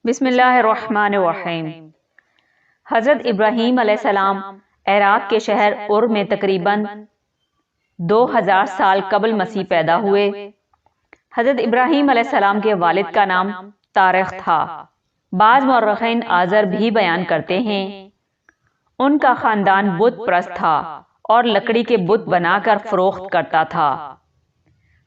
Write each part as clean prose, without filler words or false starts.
بسم اللہ الرحمن الرحیم۔ حضرت ابراہیم علیہ السلام عراق کے شہر ار میں تقریباً 2000 سال قبل مسیح پیدا ہوئے۔ حضرت ابراہیم علیہ السلام کے والد کا نام طارق تھا۔ بعض مورخین آزر بھی بیان کرتے ہیں۔ ان کا خاندان بت پرست تھا اور لکڑی کے بت بنا کر فروخت کرتا تھا۔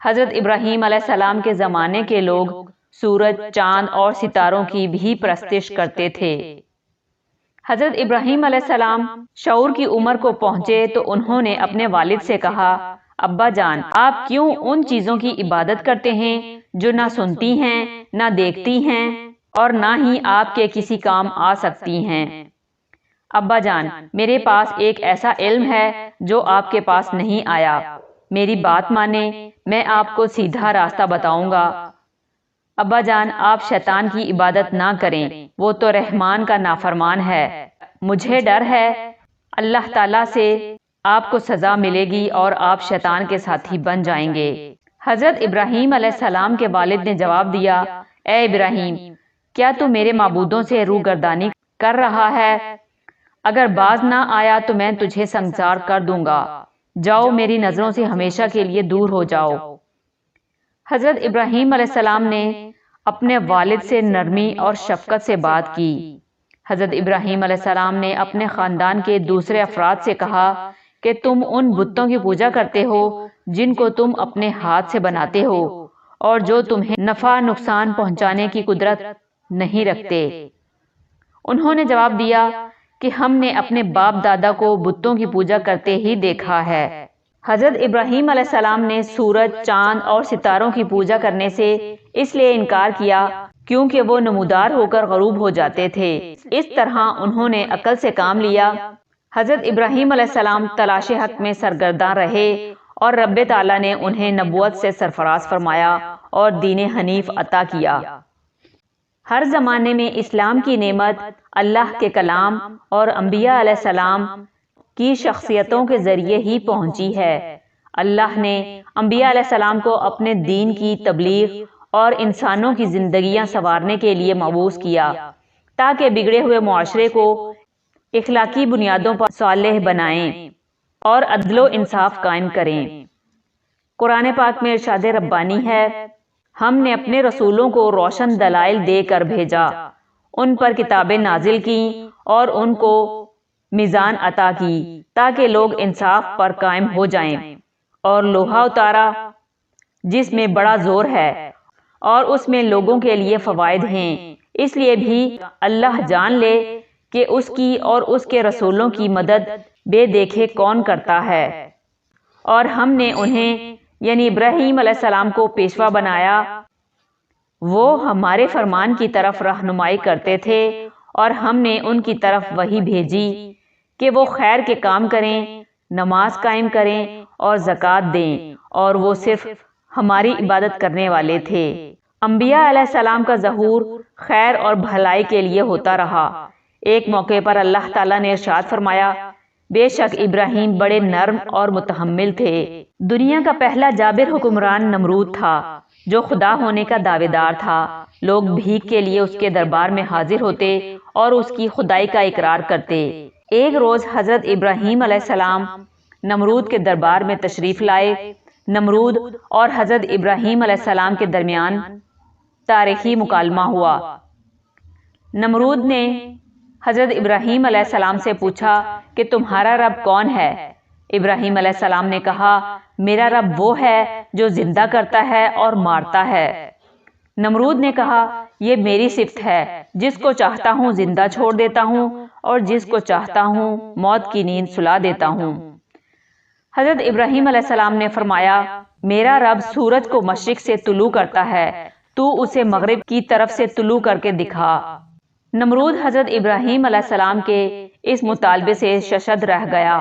حضرت ابراہیم علیہ السلام کے زمانے کے لوگ سورج، چاند اور ستاروں کی بھی پرستش کرتے تھے۔ حضرت ابراہیم علیہ السلام شعور کی عمر کو پہنچے تو انہوں نے اپنے والد سے کہا، ابا جان، آپ کیوں ان چیزوں کی عبادت کرتے ہیں جو نہ سنتی ہیں، نہ دیکھتی ہیں اور نہ ہی آپ کے کسی کام آ سکتی ہیں؟ ابا جان، میرے پاس ایک ایسا علم ہے جو آپ کے پاس نہیں آیا۔ میری بات مانیں، میں آپ کو سیدھا راستہ بتاؤں گا۔ ابا جان، آپ شیطان کی عبادت نہ کریں، وہ تو رحمان کا نافرمان ہے۔ مجھے ڈر ہے اللہ تعالیٰ سے آپ کو سزا ملے گی اور آپ شیطان کے ساتھی بن جائیں گے۔ حضرت ابراہیم علیہ السلام کے والد نے جواب دیا، اے ابراہیم، کیا تو میرے معبودوں سے روگردانی کر رہا ہے؟ اگر باز نہ آیا تو میں تجھے سنگسار کر دوں گا۔ جاؤ، میری نظروں سے ہمیشہ کے لیے دور ہو جاؤ۔ حضرت ابراہیم علیہ السلام نے اپنے والد سے نرمی اور شفقت سے بات کی۔ حضرت ابراہیم علیہ السلام نے اپنے خاندان کے دوسرے افراد سے کہا کہ تم ان بتوں کی پوجا کرتے ہو جن کو تم اپنے ہاتھ سے بناتے ہو اور جو تمہیں نفع نقصان پہنچانے کی قدرت نہیں رکھتے۔ انہوں نے جواب دیا کہ ہم نے اپنے باپ دادا کو بتوں کی پوجا کرتے ہی دیکھا ہے۔ حضرت ابراہیم علیہ السلام نے سورج، چاند اور ستاروں کی پوجا کرنے سے اس لیے انکار کیا کیونکہ وہ نمودار ہو کر غروب ہو جاتے تھے۔ اس طرح انہوں نے عقل سے کام لیا۔ حضرت ابراہیم علیہ السلام تلاش حق میں سرگرداں رہے اور رب تعالیٰ نے انہیں نبوت سے سرفراز فرمایا اور دین حنیف عطا کیا۔ ہر زمانے میں اسلام کی نعمت اللہ کے کلام اور انبیاء علیہ السلام کی شخصیتوں کے ذریعے ہی پہنچی ہے۔ اللہ نے انبیاء علیہ السلام کو اپنے دین کی تبلیغ اور انسانوں کی زندگیاں سنوارنے کے لیے مبعوث کیا تاکہ بگڑے ہوئے معاشرے کو اخلاقی بنیادوں پر صالح بنائیں اور عدل و انصاف قائم کریں۔ قرآن پاک میں ارشاد ربانی ہے، ہم نے اپنے رسولوں کو روشن دلائل دے کر بھیجا، ان پر کتابیں نازل کیں اور ان کو میزان عطا کی تاکہ لوگ انصاف پر قائم ہو جائیں، اور لوہا اتارا جس میں بڑا زور ہے اور اس میں لوگوں کے لیے فوائد ہیں، اس لیے بھی اللہ جان لے کہ اس کی اور اس کے رسولوں کی مدد بے دیکھے کون کرتا ہے۔ اور ہم نے انہیں یعنی ابراہیم علیہ السلام کو پیشوا بنایا۔ وہ ہمارے فرمان کی طرف رہنمائی کرتے تھے اور ہم نے ان کی طرف وحی بھیجی کہ وہ خیر کے کام کریں، نماز قائم کریں اور زکوٰۃ دیں، اور وہ صرف ہماری عبادت کرنے والے تھے۔ انبیاء علیہ السلام کا ظہور خیر اور بھلائی کے لیے ہوتا رہا۔ ایک موقع پر اللہ تعالیٰ نے ارشاد فرمایا، بے شک ابراہیم بڑے نرم اور متحمل تھے۔ دنیا کا پہلا جابر حکمران نمرود تھا جو خدا ہونے کا دعوے دار تھا۔ لوگ بھیک کے لیے اس کے دربار میں حاضر ہوتے اور اس کی خدائی کا اقرار کرتے۔ ایک روز حضرت ابراہیم علیہ السلام نمرود کے دربار میں تشریف لائے۔ نمرود اور حضرت ابراہیم علیہ السلام کے درمیان تاریخی مکالمہ ہوا۔ نمرود نے حضرت ابراہیم علیہ السلام سے پوچھا کہ تمہارا رب کون ہے؟ ابراہیم علیہ السلام نے کہا، میرا رب وہ ہے جو زندہ کرتا ہے اور مارتا ہے۔ نمرود نے کہا، یہ میری صفت ہے، جس کو چاہتا ہوں زندہ چھوڑ دیتا ہوں اور جس کو چاہتا ہوں موت کی نیند سلا دیتا ہوں۔ حضرت ابراہیم علیہ السلام نے فرمایا، میرا رب سورج کو مشرق سے طلوع کرتا ہے، تو اسے مغرب کی طرف سے طلوع کر کے دکھا۔ نمرود حضرت ابراہیم علیہ السلام کے اس مطالبے سے ششد رہ گیا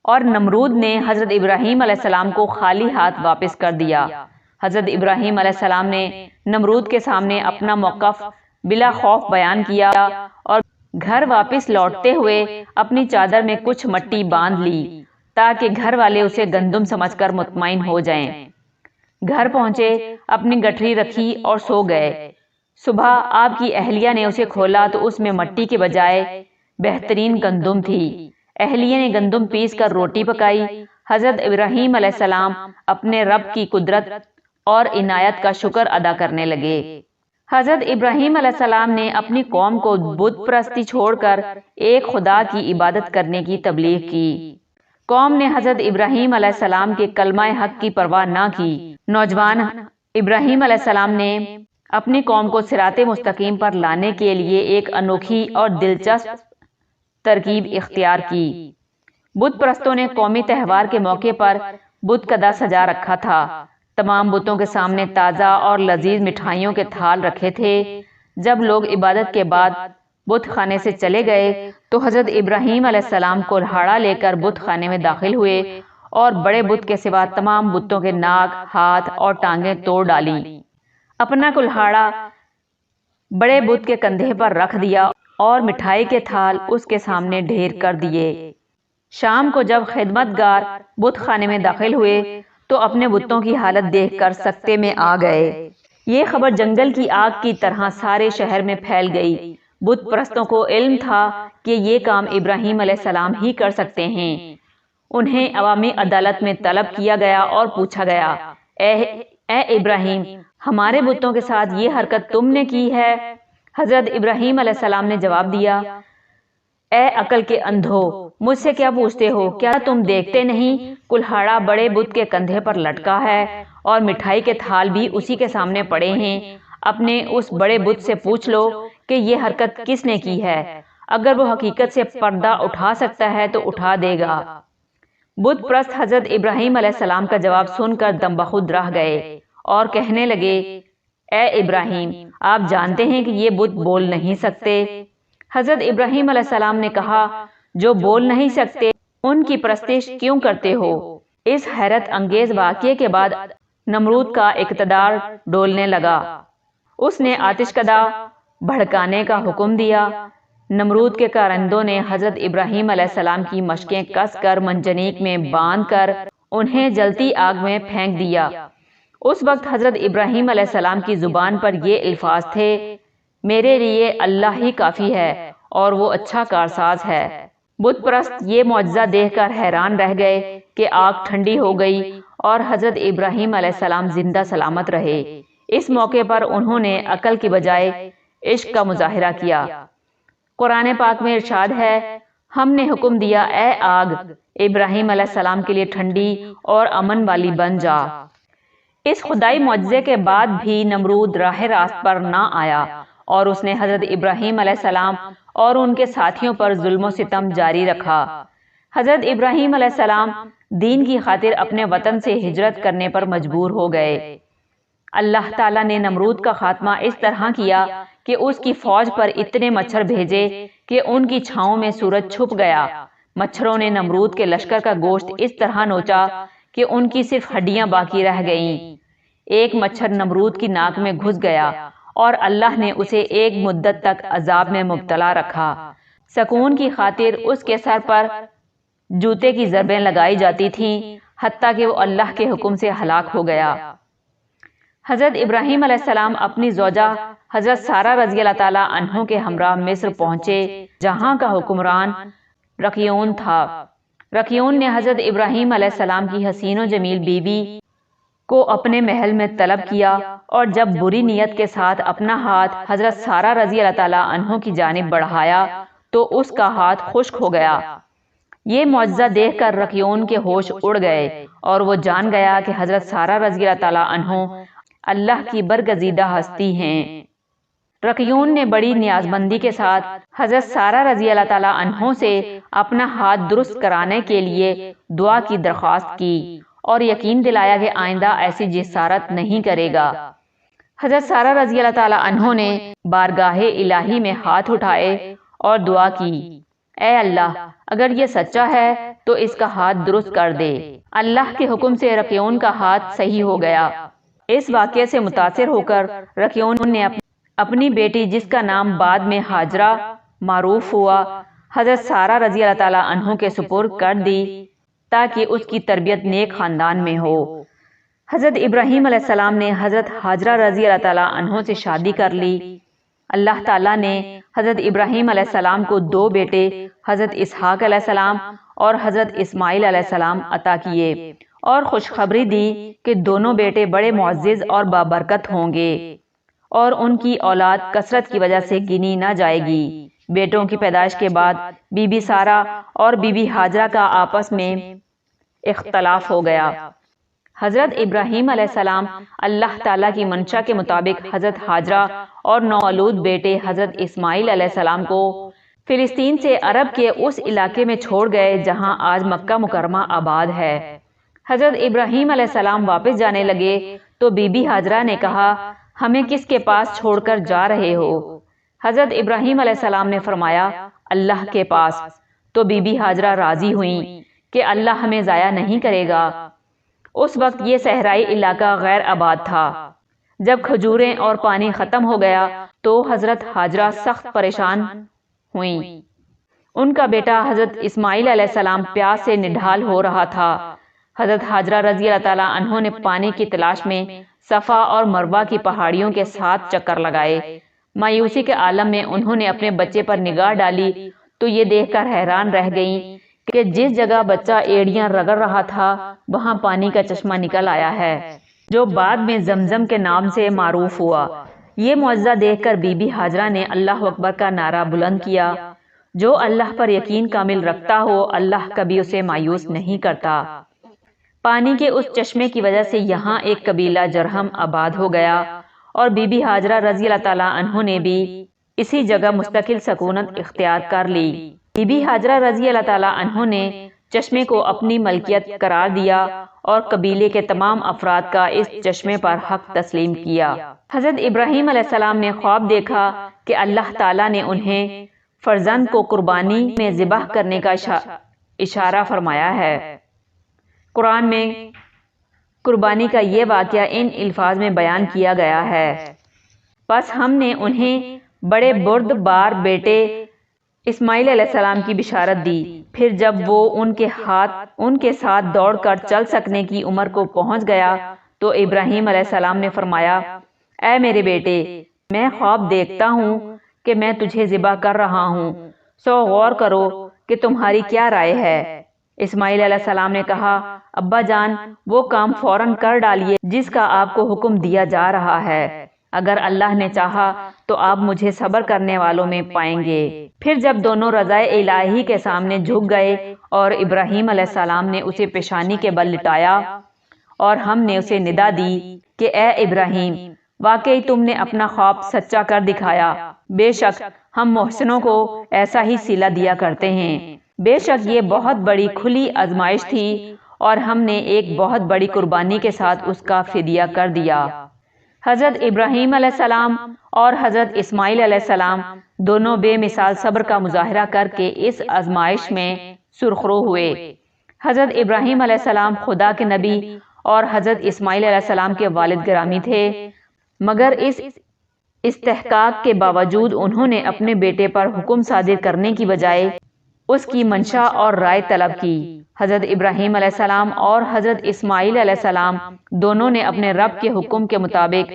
اور نمرود نے حضرت ابراہیم علیہ السلام کو خالی ہاتھ واپس کر دیا۔ حضرت ابراہیم علیہ السلام نے نمرود کے سامنے اپنا موقف بلا خوف بیان کیا اور گھر واپس لوٹتے ہوئے اپنی چادر میں کچھ مٹی باندھ لی تاکہ گھر والے اسے گندم سمجھ کر مطمئن ہو جائیں۔ گھر پہنچے، اپنی گٹھری رکھی اور سو گئے۔ صبح آپ کی اہلیہ نے اسے کھولا تو اس میں مٹی کے بجائے بہترین گندم تھی۔ اہلیہ نے گندم پیس کر روٹی پکائی۔ حضرت ابراہیم علیہ السلام اپنے رب کی قدرت اور عنایت کا شکر ادا کرنے لگے۔ حضرت ابراہیم علیہ السلام نے اپنی قوم کو بت پرستی چھوڑ کر ایک خدا کی عبادت کرنے کی تبلیغ کی۔ قوم نے حضرت ابراہیم علیہ السلام کے کلمہ حق کی پرواہ نہ کی۔ نوجوان ابراہیم علیہ السلام نے اپنی قوم کو صراط مستقیم پر لانے کے لیے ایک انوکھی اور دلچسپ ترکیب اختیار کی۔ بت پرستوں نے قومی تہوار کے موقع پر بت کدا سجا رکھا تھا۔ تمام بتوں کے سامنے تازہ اور لذیذ مٹھائیوں کے تھال رکھے تھے۔ جب لوگ عبادت کے بعد بت خانے سے چلے گئے تو حضرت ابراہیم علیہ السلام کلہاڑا لے کر بت خانے میں داخل ہوئے اور بڑے بت کے سوا تمام بتوں کے ناک، ہاتھ اور ٹانگیں توڑ ڈالیں۔ اپنا کلہاڑا بڑے بت کے کندھے پر رکھ دیا اور مٹھائی کے تھال اس کے سامنے ڈھیر کر دیے۔ شام کو جب خدمت گار بت خانے میں داخل ہوئے تو اپنے بتوں کی حالت دیکھ کر سکتے میں آ گئے۔ یہ خبر جنگل کی آگ کی طرح سارے شہر میں پھیل گئی۔ بت پرستوں کو علم تھا کہ یہ کام ابراہیم علیہ السلام ہی کر سکتے ہیں۔ انہیں عوامی عدالت میں طلب کیا گیا اور پوچھا گیا، اے ابراہیم، ہمارے بتوں کے ساتھ یہ حرکت تم نے کی ہے؟ حضرت ابراہیم علیہ السلام نے جواب دیا، اے عقل کے اندھو، مجھ سے کیا پوچھتے ہو؟ کیا تم دیکھتے نہیں کلہاڑا بڑے بت کے کندھے پر لٹکا ہے اور مٹھائی کے تھال بھی اسی کے سامنے پڑے ہیں؟ اپنے اس بڑے بت سے پوچھ لو کہ یہ حرکت کس نے کی ہے۔ اگر وہ حقیقت سے پردہ اٹھا سکتا ہے تو اٹھا دے گا۔ بت پرست حضرت ابراہیم علیہ السلام کا جواب سن کر دم بخود رہ گئے اور کہنے لگے، اے ابراہیم، آپ جانتے ہیں کہ یہ بت بول نہیں سکتے۔ حضرت ابراہیم علیہ السلام نے کہا، جو بول نہیں سکتے ان کی پرستش کیوں کرتے ہو؟ اس حیرت انگیز واقعے کے بعد نمرود کا اقتدار ڈولنے لگا۔ اس نے آتش کدا بھڑکانے کا حکم دیا۔ نمرود کے کارندوں نے حضرت ابراہیم علیہ السلام کی مشقیں کس کر منجنیق میں باندھ کر انہیں جلتی آگ میں پھینک دیا۔ اس وقت حضرت ابراہیم علیہ السلام کی زبان پر یہ الفاظ تھے، میرے لیے اللہ ہی کافی ہے اور وہ اچھا کارساز ہے۔ بت پرست یہ معجزہ دیکھ کر حیران رہ گئے کہ آگ ٹھنڈی ہو گئی اور حضرت ابراہیم علیہ السلام زندہ سلامت رہے۔ اس موقع پر انہوں نے عقل کی بجائے عشق کا مظاہرہ کیا۔ قرآن پاک میں ارشاد ہے، ہم نے حکم دیا، اے آگ، ابراہیم علیہ السلام کے لیے ٹھنڈی اور امن والی بن جا۔ اس خدائی معجزے کے بعد بھی نمرود راہ راست پر نہ آیا اور اس نے حضرت ابراہیم علیہ السلام اور ان کے ساتھیوں پر ظلم و ستم جاری رکھا۔ حضرت ابراہیم علیہ السلام دین کی خاطر اپنے وطن سے ہجرت کرنے پر مجبور ہو گئے۔ اللہ تعالیٰ نے نمرود کا خاتمہ اس طرح کیا کہ اس کی فوج پر اتنے مچھر بھیجے کہ ان کی چھاؤں میں سورج چھپ گیا۔ مچھروں نے نمرود کے لشکر کا گوشت اس طرح نوچا کہ ان کی صرف ہڈیاں باقی رہ گئیں۔ ایک مچھر نمرود کی ناک میں گھس گیا اور اللہ نے اسے ایک مدت تک عذاب میں مبتلا رکھا۔ سکون کی خاطر اس کے سر پر جوتے کی ضربیں لگائی جاتی تھیں، حتیٰ کہ وہ اللہ کے حکم سے ہلاک ہو گیا۔ حضرت ابراہیم علیہ السلام اپنی زوجہ حضرت سارہ رضی اللہ تعالیٰ عنہ کے ہمراہ مصر پہنچے، جہاں کا حکمران رقیون تھا۔ رقیون نے حضرت ابراہیم علیہ السلام کی حسین و جمیل بیوی کو اپنے محل میں طلب کیا اور جب بری نیت کے ساتھ اپنا ہاتھ حضرت سارہ رضی اللہ تعالیٰ عنہ کی جانب بڑھایا تو اس کا ہاتھ خشک ہو گیا۔ یہ معجزہ دیکھ کر رقیون کے ہوش اڑ گئے اور وہ جان گیا کہ حضرت سارہ رضی اللہ تعالیٰ عنہ اللہ کی برگزیدہ ہستی ہیں۔ رقیون نے بڑی نیازمندی کے ساتھ حضرت سارہ رضی اللہ تعالیٰ عنہ سے اپنا ہاتھ درست کرانے کے لیے دعا کی درخواست کی اور یقین دلایا کہ آئندہ ایسی جسارت نہیں کرے گا۔ حضرت سارہ رضی اللہ تعالیٰ عنہ نے بارگاہ الہی میں ہاتھ اٹھائے اور دعا کی، اے اللہ، اگر یہ سچا ہے تو اس کا ہاتھ درست کر دے۔ اللہ کے حکم سے رقیون کا ہاتھ صحیح ہو گیا۔ اس واقعے سے متاثر ہو کر رقیون نے اپنی بیٹی، جس کا نام بعد میں ہاجرہ معروف ہوا، حضرت سارہ رضی اللہ تعالیٰ عنہ کے سپرد کر دی تاکہ اس کی تربیت نیک خاندان میں ہو۔ حضرت ابراہیم علیہ السلام نے حضرت ہاجرہ رضی اللہ تعالیٰ عنہ سے شادی کر لی۔ اللہ تعالیٰ نے حضرت ابراہیم علیہ السلام کو 2 بیٹے حضرت اسحاق علیہ السلام اور حضرت اسماعیل علیہ السلام عطا کیے اور خوشخبری دی کہ دونوں بیٹے بڑے معزز اور بابرکت ہوں گے اور ان کی اولاد کثرت کی وجہ سے گنی نہ جائے گی۔ بیٹوں کی پیدائش کے بعد بی بی سارہ اور بی بی ہاجرہ کا آپس میں اختلاف ہو گیا۔ حضرت ابراہیم علیہ السلام اللہ تعالیٰ کی منشا کے مطابق حضرت ہاجرہ اور نوالود بیٹے حضرت اسماعیل علیہ السلام کو فلسطین سے عرب کے اس علاقے میں چھوڑ گئے جہاں آج مکہ مکرمہ آباد ہے۔ حضرت ابراہیم علیہ السلام واپس جانے لگے تو بی بی ہاجرہ نے کہا، ہمیں کس کے پاس چھوڑ کر جا رہے ہو؟ حضرت ابراہیم علیہ السلام نے فرمایا، اللہ کے پاس۔ تو بی بی ہاجرہ راضی ہوئیں کہ اللہ ہمیں ضائع نہیں کرے گا۔ اس وقت یہ صحرائی علاقہ غیر آباد تھا۔ جب کھجوریں اور پانی ختم ہو گیا تو حضرت ہاجرہ سخت پریشان ہوئیں۔ ان کا بیٹا حضرت اسماعیل علیہ السلام پیاس سے نڈھال ہو رہا تھا۔ حضرت ہاجرہ رضی اللہ تعالیٰ عنہ نے پانی کی تلاش میں صفا اور مروہ کی پہاڑیوں کے 7 چکر لگائے۔ مایوسی کے عالم میں انہوں نے اپنے بچے پر نگاہ ڈالی تو یہ دیکھ کر حیران رہ گئیں کہ جس جگہ بچہ ایڑیاں رگڑ رہا تھا وہاں پانی کا چشمہ نکل آیا ہے جو بعد میں زمزم کے نام سے معروف ہوا۔ یہ معجزہ دیکھ کر بی بی ہاجرہ نے اللہ اکبر کا نعرہ بلند کیا۔ جو اللہ پر یقین کامل رکھتا ہو اللہ کبھی اسے مایوس نہیں کرتا۔ پانی کے اس چشمے کی وجہ سے یہاں ایک قبیلہ جرہم آباد ہو گیا اور بی بی ہاجرہ رضی اللہ تعالیٰ عنہ نے بھی اسی جگہ مستقل سکونت اختیار کر لی۔ بی بی ہاجرہ رضی اللہ تعالیٰ عنہ نے چشمے کو اپنی ملکیت قرار دیا اور قبیلے کے تمام افراد کا اس چشمے پر حق تسلیم کیا۔ حضرت ابراہیم علیہ السلام نے خواب دیکھا کہ اللہ تعالیٰ نے انہیں فرزند کو قربانی میں ذبح کرنے کا اشارہ فرمایا ہے۔ قرآن میں قربانی کا یہ واقعہ ان الفاظ میں بیان کیا گیا ہے، پس ہم نے انہیں بڑے بردبار بیٹے اسماعیل علیہ السلام کی بشارت دی۔ پھر جب وہ ان کے ساتھ دوڑ کر چل سکنے کی عمر کو پہنچ گیا تو ابراہیم علیہ السلام نے فرمایا، اے میرے بیٹے، میں خواب دیکھتا ہوں کہ میں تجھے ذبح کر رہا ہوں، سو غور کرو کہ تمہاری کیا رائے ہے؟ اسماعیل علیہ السلام نے کہا، ابا جان، وہ کام فوراً کر ڈالیے جس کا آپ کو حکم دیا جا رہا ہے۔ اگر اللہ نے چاہا تو آپ مجھے صبر کرنے والوں میں پائیں گے۔ پھر جب دونوں رضائے الہی کے سامنے جھک گئے اور ابراہیم علیہ السلام نے اسے پیشانی کے بل لٹایا اور ہم نے اسے ندا دی کہ اے ابراہیم، واقعی تم نے اپنا خواب سچا کر دکھایا۔ بے شک ہم محسنوں کو ایسا ہی صلہ دیا کرتے ہیں۔ بے شک یہ بہت بڑی کھلی آزمائش تھی اور ہم نے ایک بہت بڑی قربانی کے ساتھ اس کا فدیہ کر دیا۔ حضرت ابراہیم علیہ السلام اور حضرت اسماعیل علیہ السلام دونوں بے مثال صبر کا مظاہرہ کر کے اس آزمائش میں سرخرو ہوئے۔ حضرت ابراہیم علیہ السلام خدا کے نبی اور حضرت اسماعیل علیہ السلام کے والد گرامی تھے، مگر اس استحقاق کے باوجود انہوں نے اپنے بیٹے پر حکم صادر کرنے کی بجائے اس کی منشا اور رائے طلب کی۔ حضرت ابراہیم علیہ السلام اور حضرت اسماعیل علیہ السلام دونوں نے اپنے رب کے حکم کے مطابق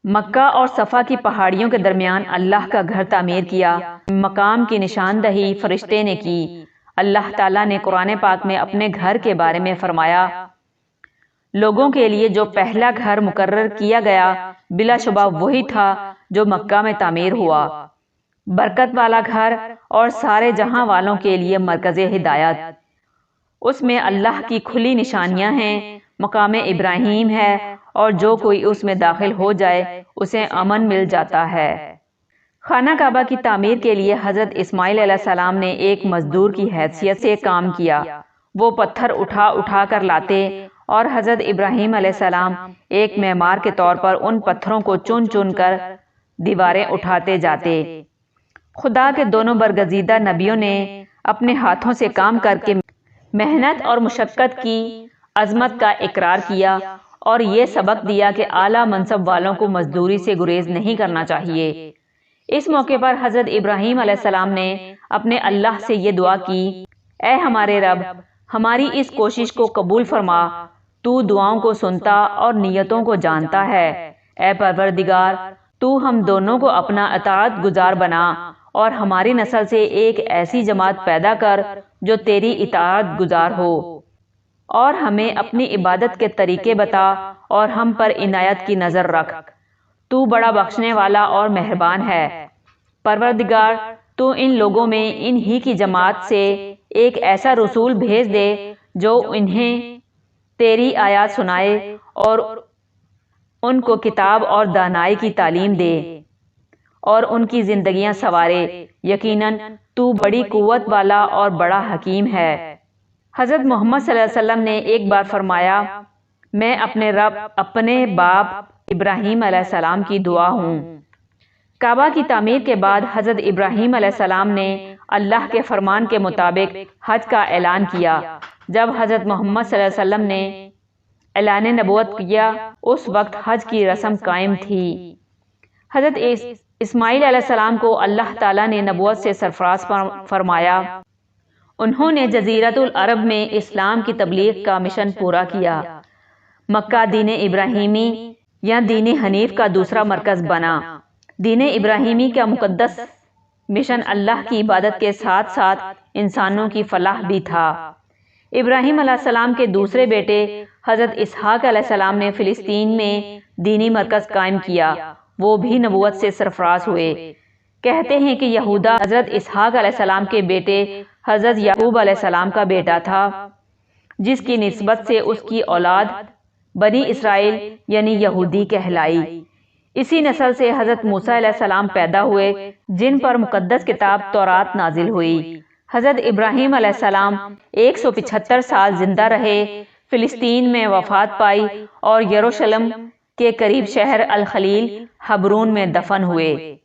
مکہ اور صفا کی پہاڑیوں کے درمیان اللہ کا گھر تعمیر کیا۔ مقام کی نشاندہی فرشتے نے کی۔ اللہ تعالیٰ نے قرآن پاک میں اپنے گھر کے بارے میں فرمایا، لوگوں کے لیے جو پہلا گھر مقرر کیا گیا بلا شبہ وہی تھا جو مکہ میں تعمیر ہوا، برکت والا گھر اور سارے جہاں والوں کے لیے مرکز ہدایت۔ اس میں اللہ کی کھلی نشانیاں ہیں، مقام ابراہیم ہے اور جو کوئی اس میں داخل ہو جائے اسے امن مل جاتا ہے۔ خانہ کعبہ کی تعمیر کے لیے حضرت اسماعیل علیہ السلام نے ایک مزدور کی حیثیت سے کام کیا۔ وہ پتھر اٹھا اٹھا کر لاتے اور حضرت ابراہیم علیہ السلام ایک معمار کے طور پر ان پتھروں کو چن چن کر دیواریں اٹھاتے جاتے۔ خدا کے دونوں برگزیدہ نبیوں نے اپنے ہاتھوں سے کام کر کے محنت اور مشقت کی عظمت کا اقرار کیا اور یہ سبق دیا کہ اعلیٰ منصب والوں کو مزدوری سے گریز نہیں کرنا چاہیے۔ اس موقع پر حضرت ابراہیم علیہ السلام نے اپنے اللہ سے یہ دعا کی، اے ہمارے رب، ہماری اس کوشش کو قبول فرما، تو دعاؤں کو سنتا اور نیتوں کو جانتا ہے۔ اے پروردگار، تو ہم دونوں کو اپنا اطاعت گزار بنا اور ہماری نسل سے ایک ایسی جماعت پیدا کر جو تیری اطاعت گزار ہو، اور ہمیں اپنی عبادت کے طریقے بتا اور ہم پر عنایت کی نظر رکھ۔ تو بڑا بخشنے والا اور مہربان ہے۔ پروردگار، تو ان لوگوں میں ان ہی کی جماعت سے ایک ایسا رسول بھیج دے جو انہیں تیری آیات سنائے اور ان کو کتاب اور دانائی کی تعلیم دے اور ان کی زندگیاں سنوارے۔ یقیناً تو بڑی قوت والا اور بڑا حکیم ہے۔ حضرت محمد صلی اللہ علیہ وسلم نے ایک بار فرمایا، میں اپنے رب اپنے باپ ابراہیم علیہ السلام کی دعا ہوں۔ کعبہ کی تعمیر کے بعد حضرت ابراہیم علیہ السلام نے اللہ کے فرمان کے مطابق حج کا اعلان کیا۔ جب حضرت محمد صلی اللہ علیہ وسلم نے اعلان نبوت کیا، اس وقت حج کی رسم قائم تھی۔ حضرت اسماعیل علیہ السلام کو اللہ تعالیٰ نے نبوت سے سرفراز فرمایا۔ انہوں نے جزیرۃ العرب میں اسلام کی تبلیغ کا مشن پورا کیا۔ مکہ دین ابراہیمی یا دین حنیف کا دوسرا مرکز بنا۔ دین ابراہیمی کا مقدس مشن اللہ کی عبادت کے ساتھ ساتھ انسانوں کی فلاح بھی تھا۔ ابراہیم علیہ السلام کے دوسرے بیٹے حضرت اسحاق علیہ السلام نے فلسطین میں دینی مرکز قائم کیا۔ وہ بھی نبوت سے سرفراز ہوئے۔ کہتے ہیں کہ یہودا حضرت اسحاق علیہ السلام کے بیٹے حضرت یعقوب علیہ السلام کا بیٹا تھا، جس کی نسبت سے اس کی اولاد بنی اسرائیل یعنی یہودی کہلائی۔ اسی نسل سے حضرت موسیٰ علیہ السلام پیدا ہوئے، جن پر مقدس کتاب تورات نازل ہوئی۔ حضرت ابراہیم علیہ السلام 175 سال زندہ رہے، فلسطین میں وفات پائی اور یروشلم کے قریب شہر الخلیل حبرون میں دفن ہوئے۔